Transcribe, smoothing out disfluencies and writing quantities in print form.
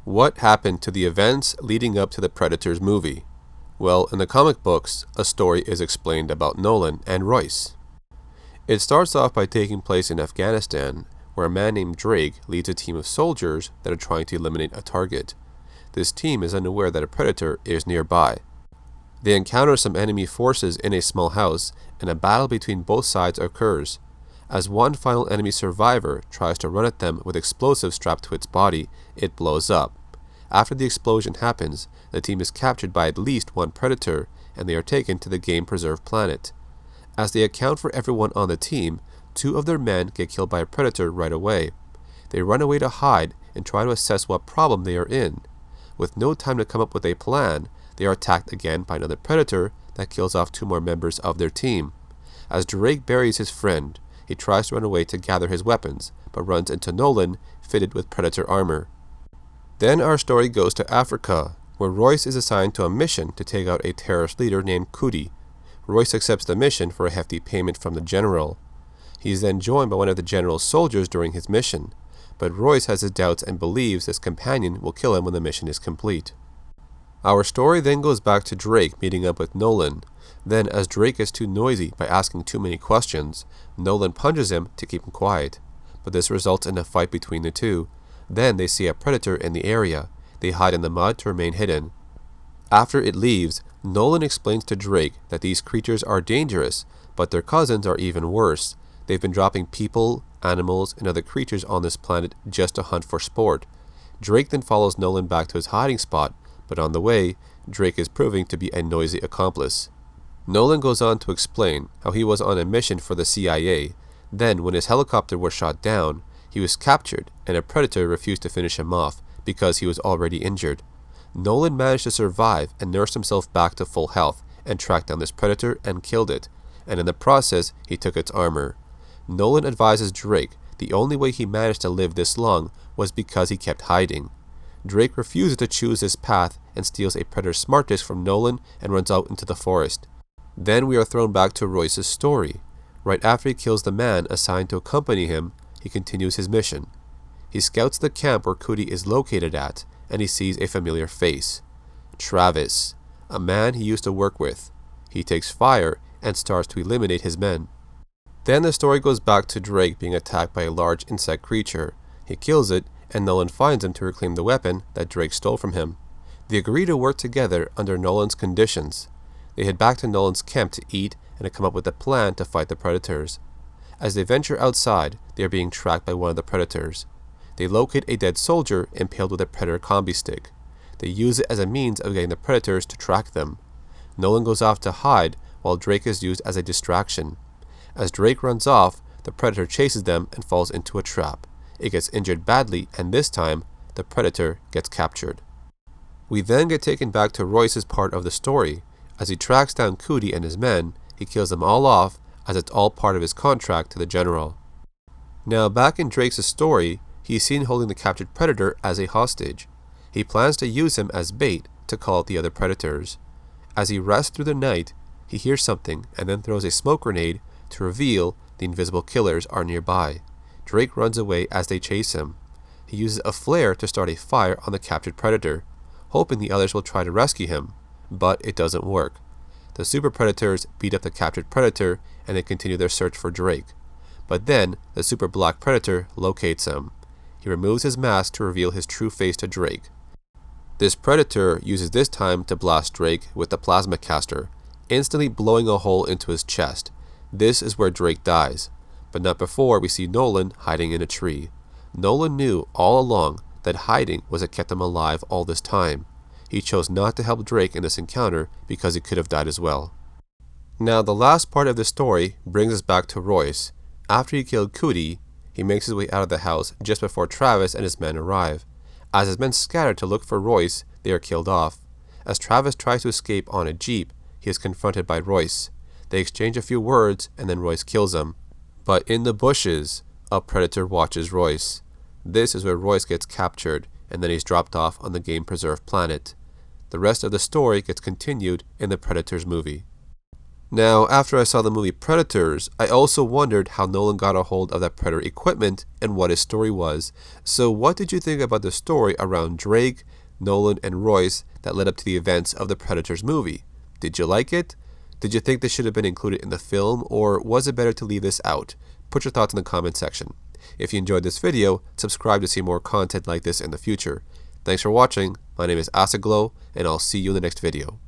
What happened to the events leading up to the Predators movie? Well, in the comic books, a story is explained about Nolan and Royce. It starts off by taking place in Afghanistan, where a man named Drake leads a team of soldiers that are trying to eliminate a target. This team is unaware that a predator is nearby. They encounter some enemy forces in a small house, and a battle between both sides occurs. As one final enemy survivor tries to run at them with explosives strapped to its body, it blows up. After the explosion happens, the team is captured by at least one predator, and they are taken to the game preserve planet. As they account for everyone on the team, 2 of their men get killed by a predator right away. They run away to hide and try to assess what problem they are in. With no time to come up with a plan, they are attacked again by another predator that kills off 2 more members of their team. As Drake buries his friend, he tries to run away to gather his weapons, but runs into Nolan, fitted with predator armor. Then our story goes to Africa, where Royce is assigned to a mission to take out a terrorist leader named Kuti. Royce accepts the mission for a hefty payment from the general. He is then joined by one of the general's soldiers during his mission, but Royce has his doubts and believes his companion will kill him when the mission is complete. Our story then goes back to Drake meeting up with Nolan. Then, as Drake is too noisy by asking too many questions, Nolan punches him to keep him quiet, but this results in a fight between the two. Then they see a predator in the area. They hide in the mud to remain hidden. After it leaves, Nolan explains to Drake that these creatures are dangerous, but their cousins are even worse. They've been dropping people, animals, and other creatures on this planet just to hunt for sport. Drake then follows Nolan back to his hiding spot, but on the way, Drake is proving to be a noisy accomplice. Nolan goes on to explain how he was on a mission for the CIA. Then, when his helicopter was shot down, he was captured, and a predator refused to finish him off because he was already injured. Nolan managed to survive and nursed himself back to full health and tracked down this predator and killed it, and in the process, he took its armor. Nolan advises Drake the only way he managed to live this long was because he kept hiding. Drake refuses to choose this path and steals a predator smart disc from Nolan and runs out into the forest. Then we are thrown back to Royce's story. Right after he kills the man assigned to accompany him, he continues his mission. He scouts the camp where Kuti is located at, and he sees a familiar face. Travis, a man he used to work with. He takes fire and starts to eliminate his men. Then the story goes back to Drake being attacked by a large insect creature. He kills it, and Nolan finds him to reclaim the weapon that Drake stole from him. They agree to work together under Nolan's conditions. They head back to Nolan's camp to eat and to come up with a plan to fight the predators. As they venture outside, they are being tracked by one of the predators. They locate a dead soldier impaled with a predator combi stick. They use it as a means of getting the predators to track them. Nolan goes off to hide while Drake is used as a distraction. As Drake runs off, the predator chases them and falls into a trap. It gets injured badly, and this time, the predator gets captured. We then get taken back to Royce's part of the story. As he tracks down Kuti and his men, he kills them all off as it's all part of his contract to the general. Now back in Drake's story, he is seen holding the captured predator as a hostage. He plans to use him as bait to call out the other predators. As he rests through the night, he hears something and then throws a smoke grenade to reveal the invisible killers are nearby. Drake runs away as they chase him. He uses a flare to start a fire on the captured predator, hoping the others will try to rescue him, but it doesn't work. The super predators beat up the captured predator and they continue their search for Drake. But then, the super black predator locates him. He removes his mask to reveal his true face to Drake. This predator uses this time to blast Drake with the plasma caster, instantly blowing a hole into his chest. This is where Drake dies, but not before we see Nolan hiding in a tree. Nolan knew all along that hiding was what kept him alive all this time. He chose not to help Drake in this encounter because he could have died as well. Now the last part of the story brings us back to Royce. After he killed Kuti, he makes his way out of the house just before Travis and his men arrive. As his men scatter to look for Royce, they are killed off. As Travis tries to escape on a jeep, he is confronted by Royce. They exchange a few words and then Royce kills him. But in the bushes, a predator watches Royce. This is where Royce gets captured, and then he's dropped off on the game preserve planet. The rest of the story gets continued in the Predators movie. Now, after I saw the movie Predators, I also wondered how Nolan got a hold of that Predator equipment and what his story was. So what did you think about the story around Drake, Nolan, and Royce that led up to the events of the Predators movie? Did you like it? Did you think this should have been included in the film, or was it better to leave this out? Put your thoughts in the comment section. If you enjoyed this video, subscribe to see more content like this in the future. Thanks for watching. My name is Asaglow, and I'll see you in the next video.